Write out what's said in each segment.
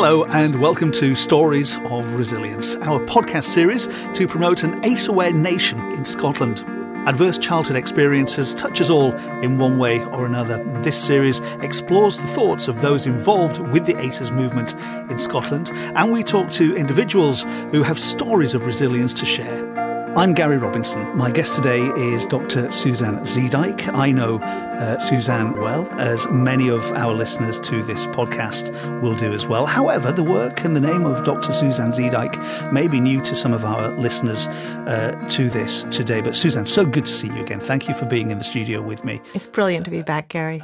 Hello and welcome to Stories of Resilience, our podcast series to promote an ACE-aware nation in Scotland. Adverse childhood experiences touch us all in one way or another. This series explores the thoughts of those involved with the ACEs movement in Scotland, and we talk to individuals who have stories of resilience to share. I'm Gary Robinson. My guest today is Dr. Suzanne Zeedyk. I know Suzanne well, as many of our listeners to this podcast will do as well. However, the work and the name of Dr. Suzanne Zeedyk may be new to some of our listeners to this today. But Suzanne, so good to see you again. Thank you for being in the studio with me. It's brilliant to be back, Gary.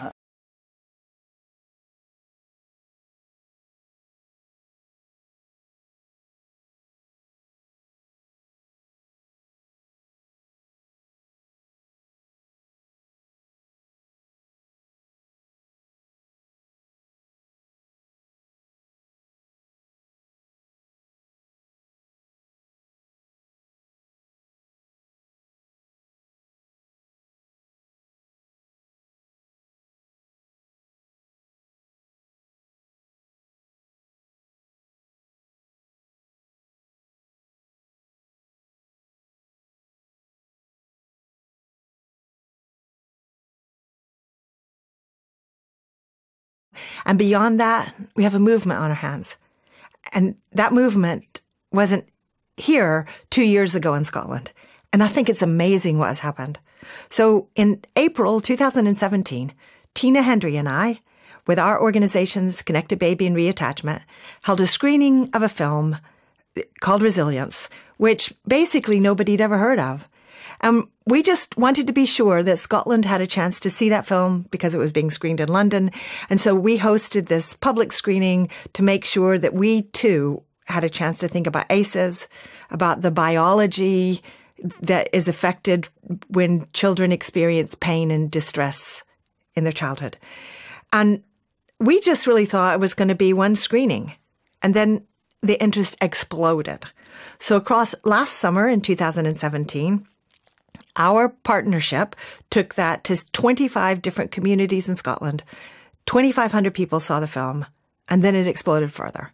And beyond that, we have a movement on our hands. And that movement wasn't here 2 years ago in Scotland. And I think it's amazing what has happened. So in April 2017, Tina Hendry and I, with our organizations Connected Baby and Reattachment, held a screening of a film called Resilience, which basically nobody'd ever heard of. And we just wanted to be sure that Scotland had a chance to see that film because it was being screened in London. And so we hosted this public screening to make sure that we too had a chance to think about ACEs, about the biology that is affected when children experience pain and distress in their childhood. And we just really thought it was going to be one screening. And then the interest exploded. So across last summer in 2017, our partnership took that to 25 different communities in Scotland. 2,500 people saw the film, and then it exploded further.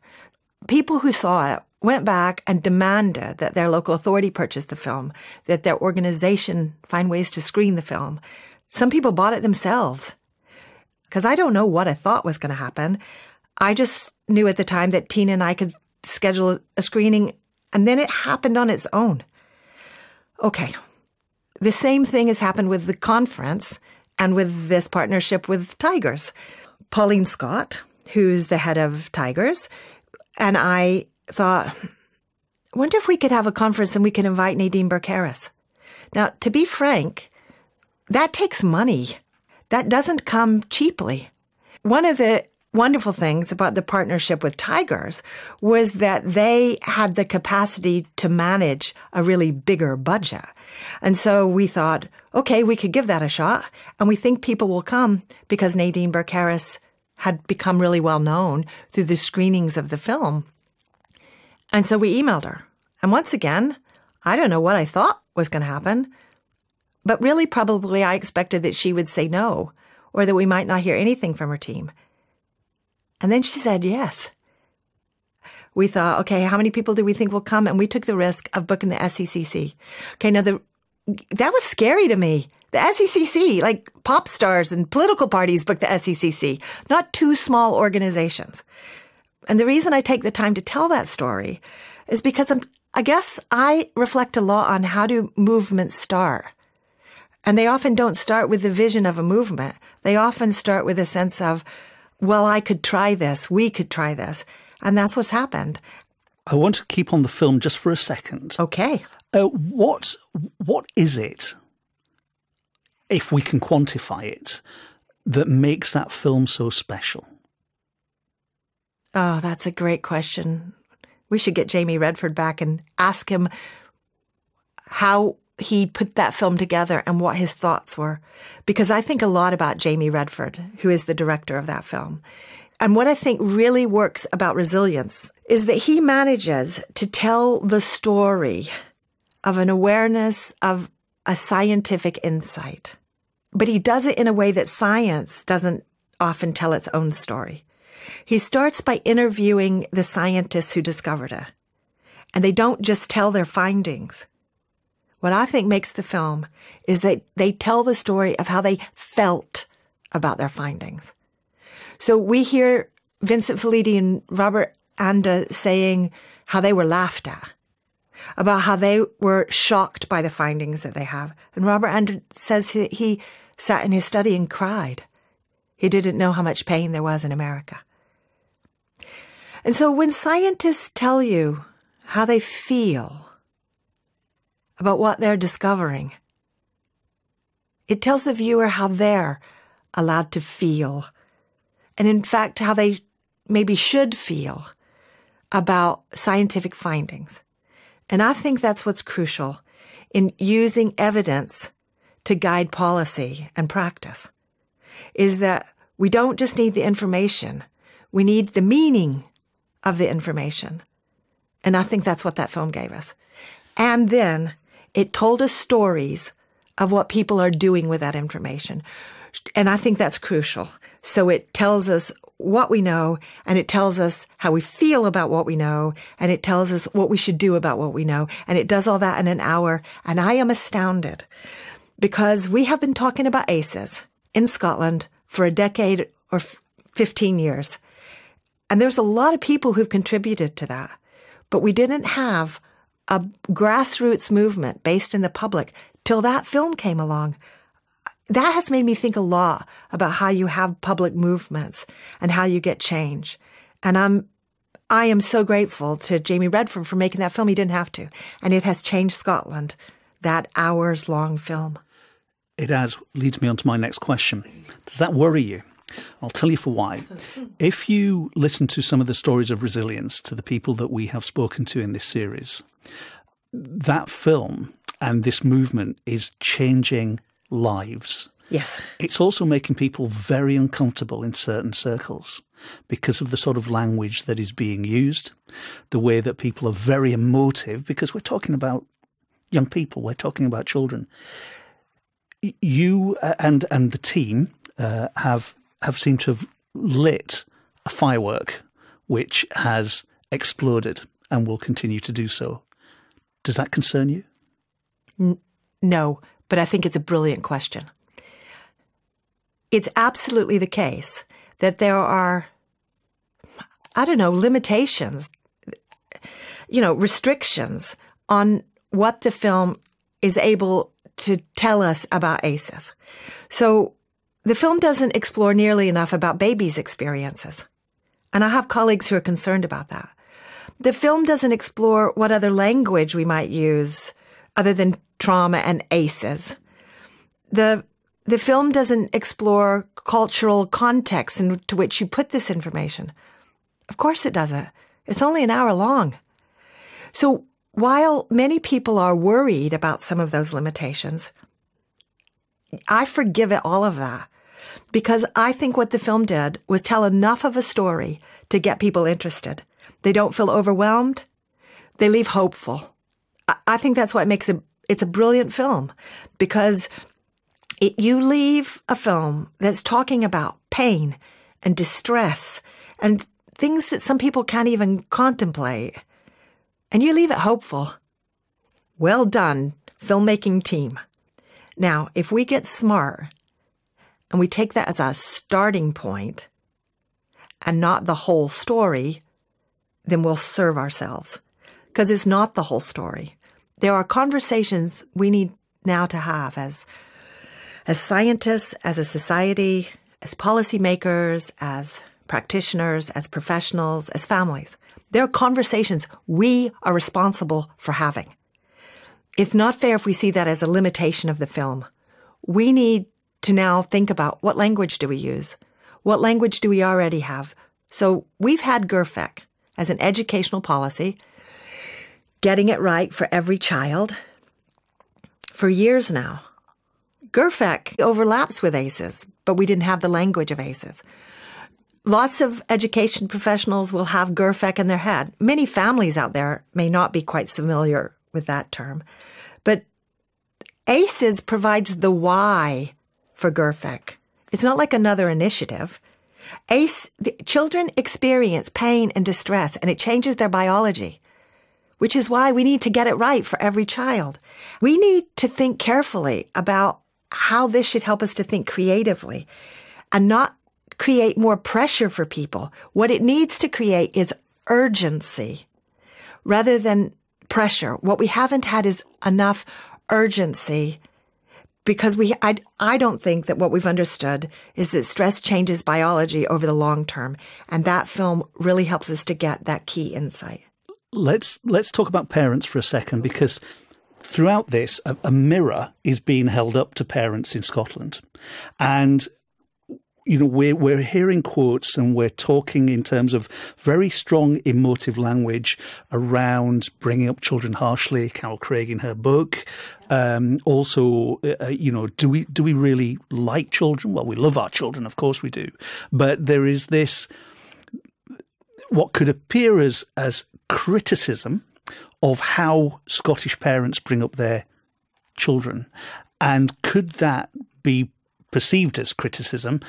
People who saw it went back and demanded that their local authority purchase the film, that their organization find ways to screen the film. Some people bought it themselves. Because I don't know what I thought was going to happen. I just knew at the time that Tina and I could schedule a screening, and then it happened on its own. Okay. The same thing has happened with the conference and with this partnership with Tigers. Pauline Scott, who's the head of Tigers, and I thought, I wonder if we could have a conference and we could invite Nadine Burke-Harris. Now, to be frank, that takes money. That doesn't come cheaply. One of the wonderful things about the partnership with Tigers was that they had the capacity to manage a really bigger budget. And so we thought, okay, we could give that a shot. And we think people will come because Nadine Burke-Harris had become really well known through the screenings of the film. And so we emailed her. And once again, I don't know what I thought was going to happen, but really probably I expected that she would say no, or that we might not hear anything from her team. And then she said yes. We thought, okay, how many people do we think will come? And we took the risk of booking the SECC. Okay, now that was scary to me. The SECC, like pop stars and political parties book the SECC, not two small organizations. And the reason I take the time to tell that story is because I guess I reflect a lot on how do movements start. And they often don't start with the vision of a movement. They often start with a sense of, well, I could try this, we could try this. And that's what's happened. I want to keep on the film just for a second. Okay. What is it, if we can quantify it, that makes that film so special? Oh, that's a great question. We should get Jamie Redford back and ask him how he put that film together and what his thoughts were. Because I think a lot about Jamie Redford, who is the director of that film. And what I think really works about Resilience is that he manages to tell the story of an awareness of a scientific insight. But he does it in a way that science doesn't often tell its own story. He starts by interviewing the scientists who discovered it. And they don't just tell their findings. What I think makes the film is that they tell the story of how they felt about their findings. So we hear Vincent Felitti and Robert Anda saying how they were laughed at, about how they were shocked by the findings that they have. And Robert Anda says he sat in his study and cried. He didn't know how much pain there was in America. And so when scientists tell you how they feel about what they're discovering, it tells the viewer how they're allowed to feel, and in fact, how they maybe should feel about scientific findings. And I think that's what's crucial in using evidence to guide policy and practice, is that we don't just need the information, we need the meaning of the information. And I think that's what that film gave us. And then it told us stories of what people are doing with that information. And I think that's crucial. So it tells us what we know, and it tells us how we feel about what we know, and it tells us what we should do about what we know. And it does all that in an hour. And I am astounded because we have been talking about ACEs in Scotland for a decade or 15 years. And there's a lot of people who've contributed to that. But we didn't have a grassroots movement based in the public till that film came along. That has made me think a lot about how you have public movements and how you get change. And I am so grateful to Jamie Redford for making that film. He didn't have to. And it has changed Scotland, that hours-long film. It has. Leads me on to my next question. Does that worry you? I'll tell you for why. If you listen to some of the stories of resilience to the people that we have spoken to in this series, that film and this movement is changing lives. Yes. It's also making people very uncomfortable in certain circles because of the sort of language that is being used, the way that people are very emotive, because we're talking about young people, we're talking about children. You and the team have seemed to have lit a firework which has exploded and will continue to do so. Does that concern you? No, but I think it's a brilliant question. It's absolutely the case that there are, limitations, restrictions on what the film is able to tell us about ACEs. So the film doesn't explore nearly enough about babies' experiences. And I have colleagues who are concerned about that. The film doesn't explore what other language we might use other than trauma and ACEs. The film doesn't explore cultural context into which you put this information. Of course it doesn't. It's only an hour long. So while many people are worried about some of those limitations, I forgive it all of that. Because I think what the film did was tell enough of a story to get people interested. They don't feel overwhelmed. They leave hopeful. I think that's what makes it's a brilliant film, because you leave a film that's talking about pain and distress and things that some people can't even contemplate, and you leave it hopeful. Well done, filmmaking team. Now, if we get smart and we take that as a starting point and not the whole story, then we'll serve ourselves, because it's not the whole story. There are conversations we need now to have as scientists, as a society, as policymakers, as practitioners, as professionals, as families. There are conversations we are responsible for having. It's not fair if we see that as a limitation of the film. We need to now think about, what language do we use? What language do we already have? So we've had GERFEC as an educational policy, getting it right for every child for years now. GERFEC overlaps with ACEs, but we didn't have the language of ACEs. Lots of education professionals will have GERFEC in their head. Many families out there may not be quite familiar with that term. But ACEs provides the why for GERFEC. It's not like another initiative. Children experience pain and distress, and it changes their biology, which is why we need to get it right for every child. We need to think carefully about how this should help us to think creatively and not create more pressure for people. What it needs to create is urgency rather than pressure. What we haven't had is enough urgency, because I don't think that what we've understood is that stress changes biology over the long term. And that film really helps us to get that key insight. Let's talk about parents for a second, because throughout this, a mirror is being held up to parents in Scotland. And we're hearing quotes and we're talking in terms of very strong emotive language around bringing up children harshly, Carol Craig in her book. Also, do we really like children? Well, we love our children, of course we do. But there is this, what could appear as criticism of how Scottish parents bring up their children. And could that be perceived as criticism?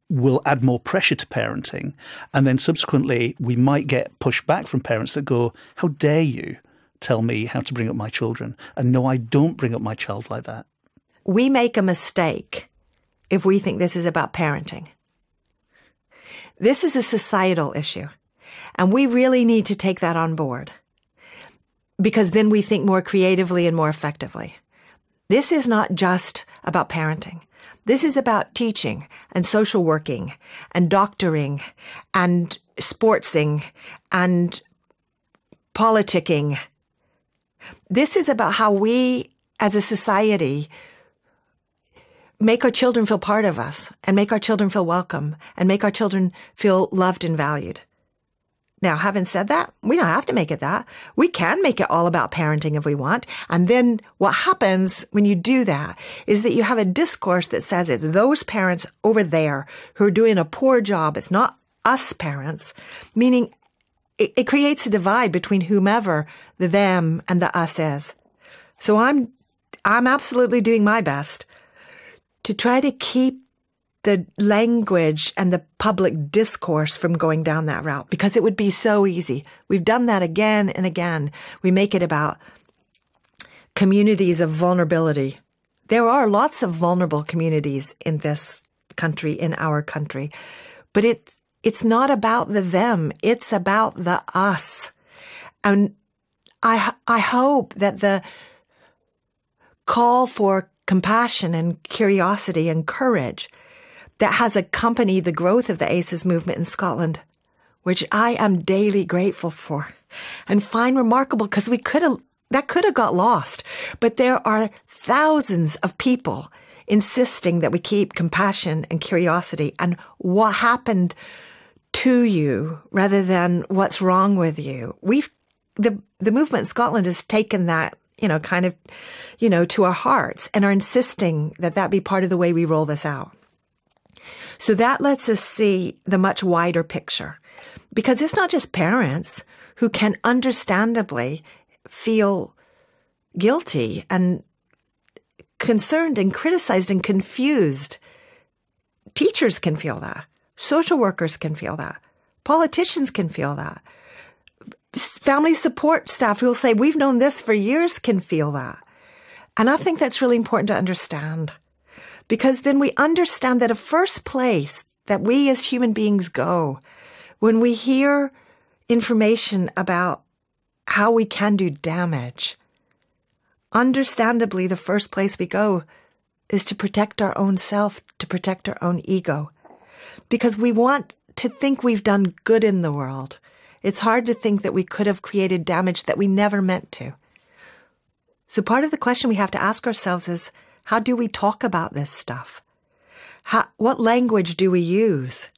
Will add more pressure to parenting. And then subsequently, we might get pushback from parents that go, how dare you tell me how to bring up my children? And no, I don't bring up my child like that. We make a mistake if we think this is about parenting. This is a societal issue. And we really need to take that on board, because then we think more creatively and more effectively. This is not just about parenting. This is about teaching and social working and doctoring and sportsing and politicking. This is about how we as a society make our children feel part of us and make our children feel welcome and make our children feel loved and valued. Now, having said that, we don't have to make it that. We can make it all about parenting if we want. And then what happens when you do that is that you have a discourse that says it's those parents over there who are doing a poor job. It's not us parents, meaning it creates a divide between whomever the them and the us is. So I'm absolutely doing my best to try to keep the language and the public discourse from going down that route, because it would be so easy. We've done that again and again. We make it about communities of vulnerability. There are lots of vulnerable communities in this country, in our country, but it's not about the them. It's about the us. And I hope that the call for compassion and curiosity and courage that has accompanied the growth of the ACEs movement in Scotland, which I am daily grateful for and find remarkable, because that could have got lost. But there are thousands of people insisting that we keep compassion and curiosity and what happened to you rather than what's wrong with you. The movement in Scotland has taken that, to our hearts and are insisting that be part of the way we roll this out. So that lets us see the much wider picture, because it's not just parents who can understandably feel guilty and concerned and criticized and confused. Teachers can feel that. Social workers can feel that. Politicians can feel that. Family support staff who will say, we've known this for years, can feel that. And I think that's really important to understand. Because then we understand that a first place that we as human beings go when we hear information about how we can do damage, understandably, the first place we go is to protect our own self, to protect our own ego. Because we want to think we've done good in the world. It's hard to think that we could have created damage that we never meant to. So part of the question we have to ask ourselves is, how do we talk about this stuff? What language do we use?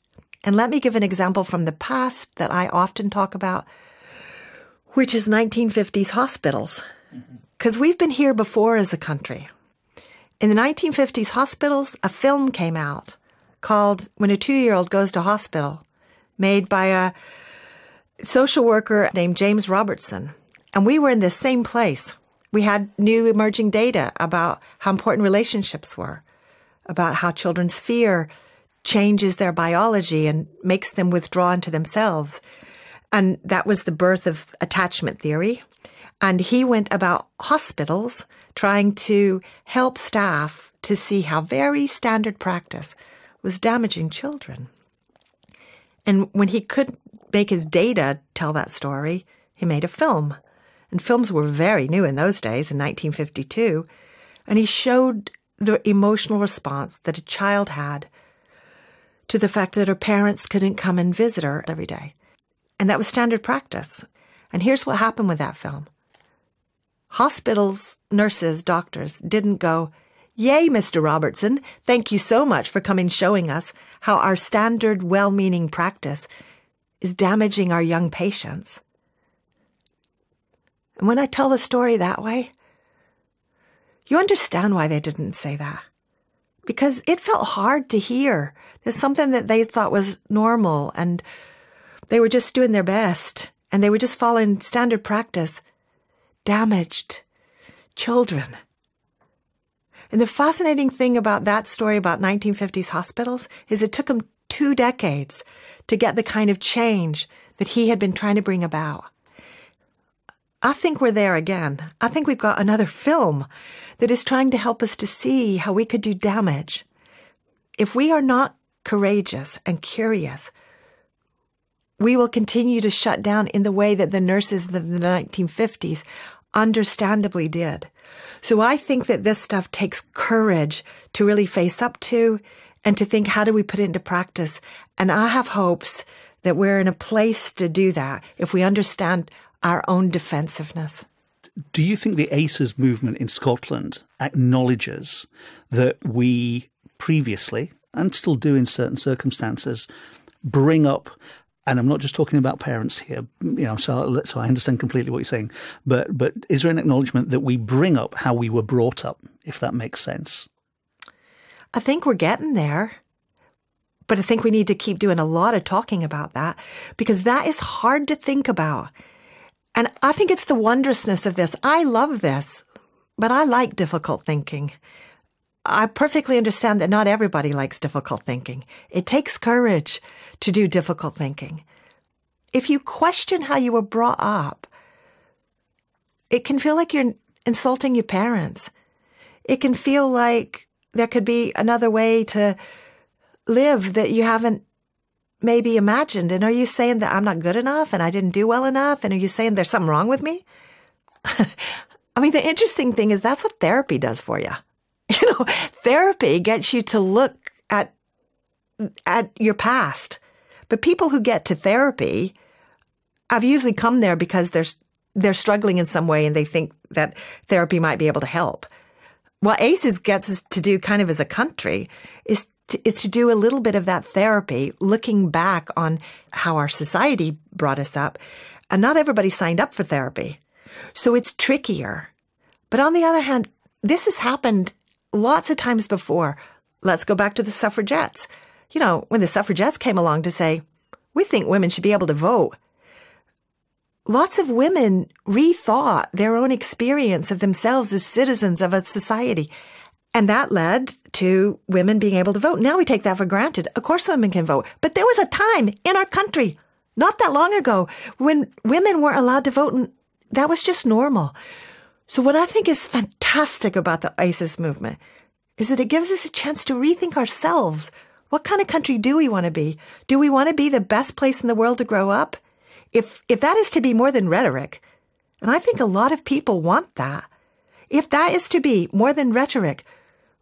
And let me give an example from the past that I often talk about, which is 1950s hospitals. Because we've been here before as a country. In the 1950s hospitals, a film came out called When a 2-Year-Old Goes to Hospital, made by a social worker named James Robertson. And we were in the same place. We had new emerging data about how important relationships were, about how children's fear changes their biology and makes them withdraw into themselves. And that was the birth of attachment theory. And he went about hospitals trying to help staff to see how very standard practice was damaging children. And when he couldn't make his data tell that story, he made a film. And films were very new in those days, in 1952. And he showed the emotional response that a child had to the fact that her parents couldn't come and visit her every day. And that was standard practice. And here's what happened with that film. Hospitals, nurses, doctors didn't go, "Yay, Mr. Robertson, thank you so much for coming showing us how our standard well-meaning practice is damaging our young patients." And when I tell the story that way, you understand why they didn't say that. Because it felt hard to hear. There's something that they thought was normal and they were just doing their best and they were just following standard practice. Damaged children. And the fascinating thing about that story about 1950s hospitals is it took him 2 decades to get the kind of change that he had been trying to bring about. I think we're there again. I think we've got another film that is trying to help us to see how we could do damage. If we are not courageous and curious, we will continue to shut down in the way that the nurses of the 1950s understandably did. So I think that this stuff takes courage to really face up to and to think, how do we put it into practice? And I have hopes that we're in a place to do that if we understand our own defensiveness. Do you think the ACEs movement in Scotland acknowledges that we previously, and still do in certain circumstances, bring up, and I'm not just talking about parents here, so I understand completely what you're saying, but is there an acknowledgement that we bring up how we were brought up, if that makes sense? I think we're getting there. But I think we need to keep doing a lot of talking about that because that is hard to think about. And I think it's the wondrousness of this. I love this, but I like difficult thinking. I perfectly understand that not everybody likes difficult thinking. It takes courage to do difficult thinking. If you question how you were brought up, it can feel like you're insulting your parents. It can feel like there could be another way to live that you haven't maybe imagined. And are you saying that I'm not good enough and I didn't do well enough? And are you saying there's something wrong with me? I mean, the interesting thing is that's what therapy does for you. Therapy gets you to look at your past. But people who get to therapy have usually come there because they're struggling in some way and they think that therapy might be able to help. What ACEs gets us to do kind of as a country is to do a little bit of that therapy, looking back on how our society brought us up. And not everybody signed up for therapy. So it's trickier. But on the other hand, this has happened lots of times before. Let's go back to the suffragettes. When the suffragettes came along to say, we think women should be able to vote. Lots of women rethought their own experience of themselves as citizens of a society. And that led to women being able to vote. Now we take that for granted. Of course women can vote. But there was a time in our country, not that long ago, when women weren't allowed to vote, and that was just normal. So what I think is fantastic about the ACEs movement is that it gives us a chance to rethink ourselves. What kind of country do we want to be? Do we want to be the best place in the world to grow up? If that is to be more than rhetoric, and I think a lot of people want that, if that is to be more than rhetoric,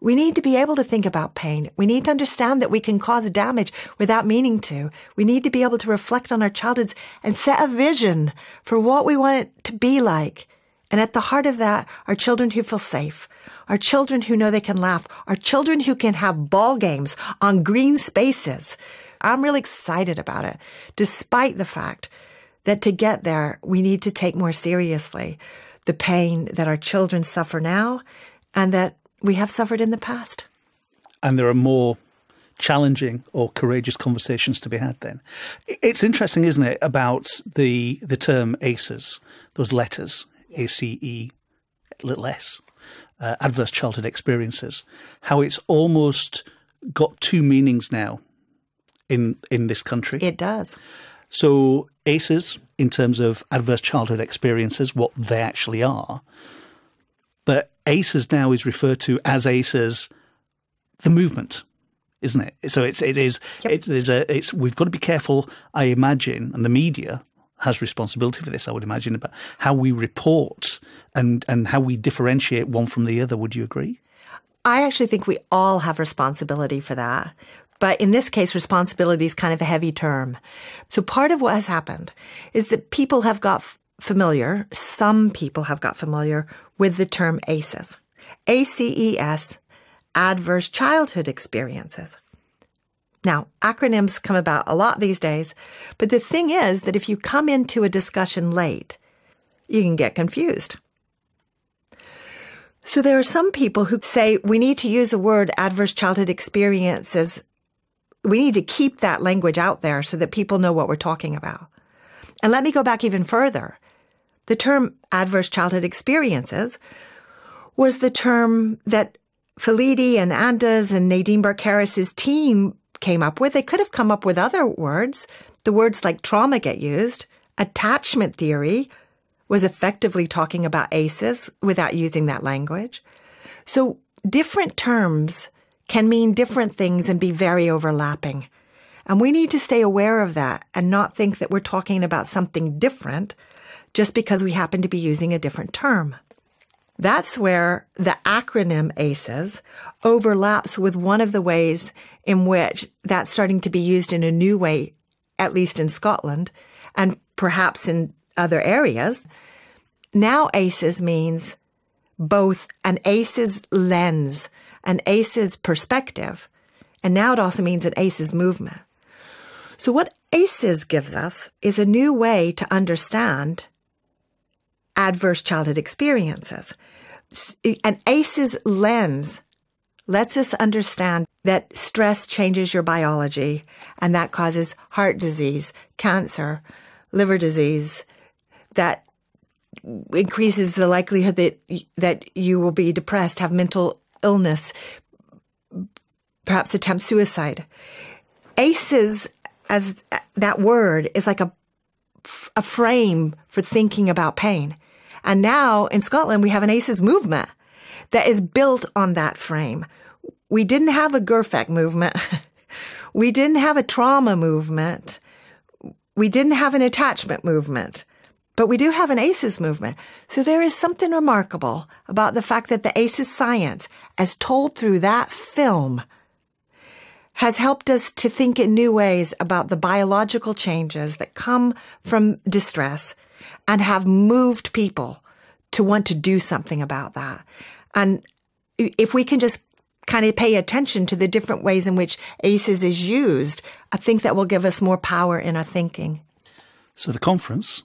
we need to be able to think about pain. We need to understand that we can cause damage without meaning to. We need to be able to reflect on our childhoods and set a vision for what we want it to be like. And at the heart of that are children who feel safe, are children who know they can laugh, are children who can have ball games on green spaces. I'm really excited about it, despite the fact that to get there, we need to take more seriously the pain that our children suffer now and that we have suffered in the past. And there are more challenging or courageous conversations to be had then. It's interesting, isn't it, about the term ACEs, those letters, ACE, little s, adverse childhood experiences, how it's almost got two meanings now in this country. It does. So ACEs, in terms of adverse childhood experiences, what they actually are. But ACEs now is referred to as ACEs, the movement, isn't it? So we've got to be careful, I imagine, and the media has responsibility for this, I would imagine, about how we report and how we differentiate one from the other. Would you agree? I actually think we all have responsibility for that. But in this case, responsibility is kind of a heavy term. So part of what has happened is that people have got familiar, some people have got familiar with the term ACEs. ACES, adverse childhood experiences. Now, acronyms come about a lot these days, but the thing is that if you come into a discussion late, you can get confused. So there are some people who say we need to use the word adverse childhood experiences. We need to keep that language out there so that people know what we're talking about. And let me go back even further. The term adverse childhood experiences was the term that Felitti and Andes and Nadine Burke-Harris's team came up with. They could have come up with other words. The words like trauma get used. Attachment theory was effectively talking about ACEs without using that language. So different terms can mean different things and be very overlapping. And we need to stay aware of that and not think that we're talking about something different just because we happen to be using a different term. That's where the acronym ACEs overlaps with one of the ways in which that's starting to be used in a new way, at least in Scotland, and perhaps in other areas. Now ACEs means both an ACEs lens, an ACEs perspective, and now it also means an ACEs movement. So what ACEs gives us is a new way to understand adverse childhood experiences. An ACEs lens lets us understand that stress changes your biology, and that causes heart disease, cancer, liver disease, that increases the likelihood that you will be depressed, have mental illness, perhaps attempt suicide. ACEs, as that word, is like a frame for thinking about pain. And now in Scotland, we have an ACEs movement that is built on that frame. We didn't have a GERFEC movement. We didn't have a trauma movement. We didn't have an attachment movement. But we do have an ACEs movement. So there is something remarkable about the fact that the ACEs science, as told through that film, has helped us to think in new ways about the biological changes that come from distress and have moved people to want to do something about that. And if we can just kind of pay attention to the different ways in which ACEs is used, I think that will give us more power in our thinking. So the conference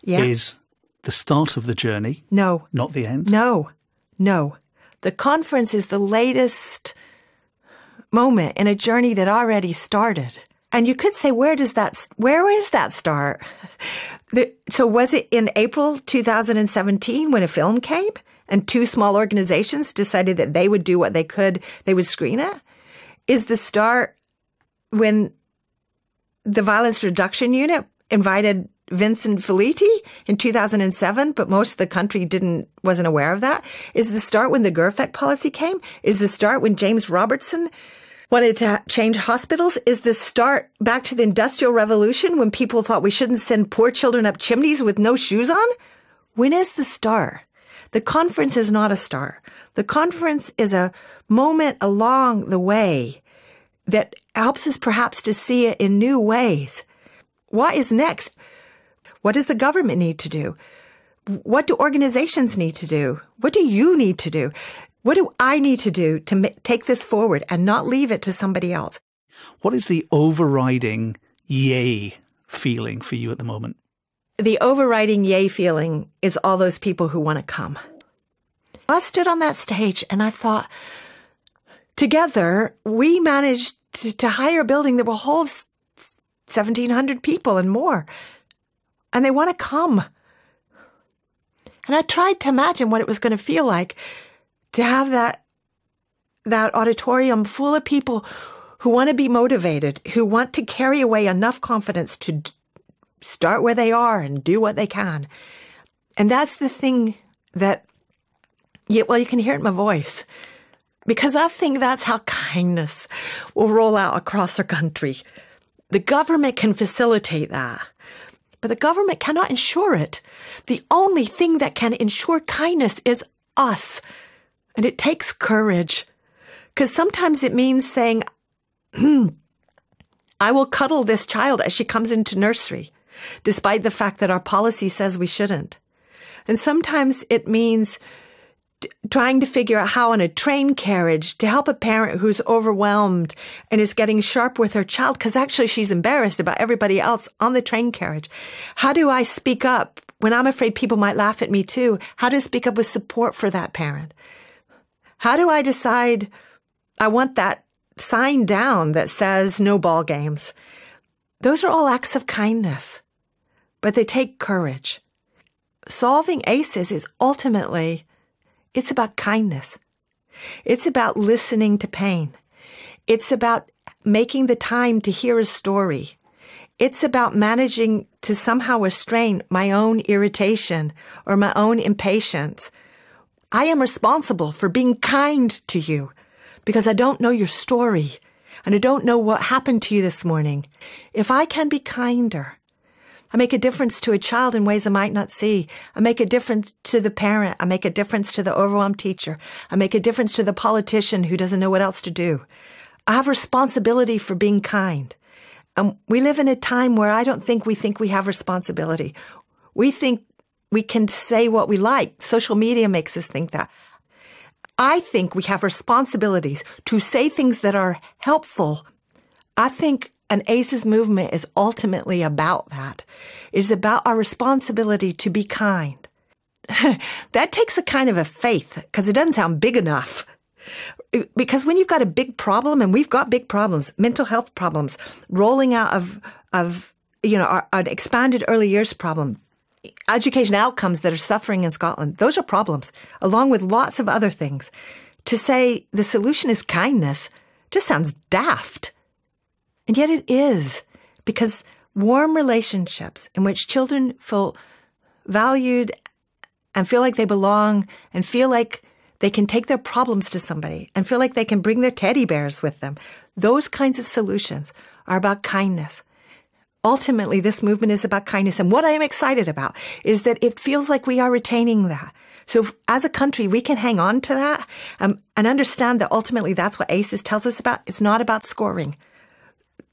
is the start of the journey. No. Not the end? No. The conference is the latest moment in a journey that already started. And you could say, where is that start? So was it in April 2017 when a film came and two small organizations decided that they would do what they could, they would screen it? Is the start when the Violence Reduction Unit invited Vincent Felitti in 2007, but most of the country wasn't aware of that? Is the start when the GERFEC policy came? Is the start when James Robertson wanted to change hospitals? Is the start back to the Industrial Revolution when people thought we shouldn't send poor children up chimneys with no shoes on? When is the start? The conference is not a start. The conference is a moment along the way that helps us perhaps to see it in new ways. What is next? What does the government need to do? What do organizations need to do? What do you need to do? What do I need to do to take this forward and not leave it to somebody else? What is the overriding yay feeling for you at the moment? The overriding yay feeling is all those people who want to come. I stood on that stage and I thought, together, we managed to hire a building that will hold 1,700 people and more. And they want to come. And I tried to imagine what it was going to feel like to have that auditorium full of people who want to be motivated, who want to carry away enough confidence to start where they are and do what they can. And that's the thing that, you can hear it in my voice. Because I think that's how kindness will roll out across our country. The government can facilitate that, but the government cannot ensure it. The only thing that can ensure kindness is us. And it takes courage. Because sometimes it means saying, I will cuddle this child as she comes into nursery, despite the fact that our policy says we shouldn't. And sometimes it means trying to figure out how in a train carriage to help a parent who's overwhelmed and is getting sharp with her child because actually she's embarrassed about everybody else on the train carriage. How do I speak up when I'm afraid people might laugh at me too? How do I speak up with support for that parent? How do I decide I want that sign down that says no ball games? Those are all acts of kindness, but they take courage. Solving ACEs is ultimately, it's about kindness. It's about listening to pain. It's about making the time to hear a story. It's about managing to somehow restrain my own irritation or my own impatience. I am responsible for being kind to you because I don't know your story and I don't know what happened to you this morning. If I can be kinder, I make a difference to a child in ways I might not see. I make a difference to the parent. I make a difference to the overwhelmed teacher. I make a difference to the politician who doesn't know what else to do. I have responsibility for being kind. And we live in a time where I don't think we have responsibility. We think we can say what we like. Social media makes us think that. I think we have responsibilities to say things that are helpful. I think an ACEs movement is ultimately about that. It is about our responsibility to be kind. That takes a kind of a faith because it doesn't sound big enough. Because when you've got a big problem, and we've got big problems, mental health problems, rolling out of an expanded early years problem, education outcomes that are suffering in Scotland, those are problems, along with lots of other things. To say the solution is kindness just sounds daft. And yet it is, because warm relationships in which children feel valued and feel like they belong and feel like they can take their problems to somebody and feel like they can bring their teddy bears with them. Those kinds of solutions are about kindness. Ultimately, this movement is about kindness. And what I am excited about is that it feels like we are retaining that. So as a country, we can hang on to that and understand that ultimately that's what ACEs tells us about. It's not about scoring.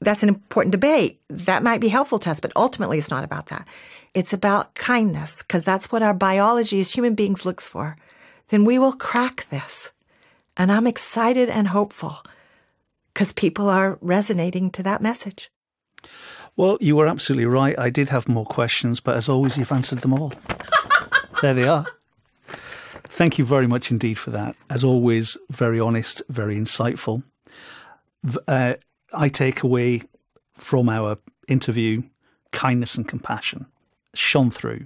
That's an important debate. That might be helpful to us, but ultimately it's not about that. It's about kindness, because that's what our biology as human beings looks for. Then we will crack this. And I'm excited and hopeful because people are resonating to that message. Well, you were absolutely right. I did have more questions, but as always, you've answered them all. There they are. Thank you very much indeed for that. As always, very honest, very insightful. I take away from our interview kindness and compassion shone through,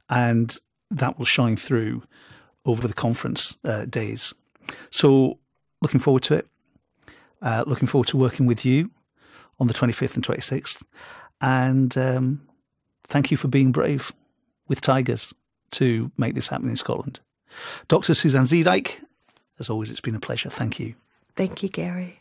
and that will shine through over the conference days. So looking forward to it. Looking forward to working with you on the 25th and 26th. And thank you for being brave with tigers to make this happen in Scotland. Dr. Suzanne Zeedyk, as always, it's been a pleasure. Thank you. Thank you, Gary.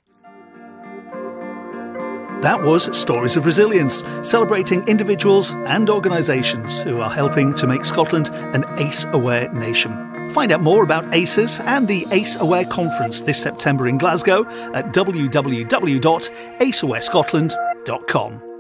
That was Stories of Resilience, celebrating individuals and organisations who are helping to make Scotland an ACE-aware nation. Find out more about ACEs and the ACE Aware Conference this September in Glasgow at www.aceawarescotland.com.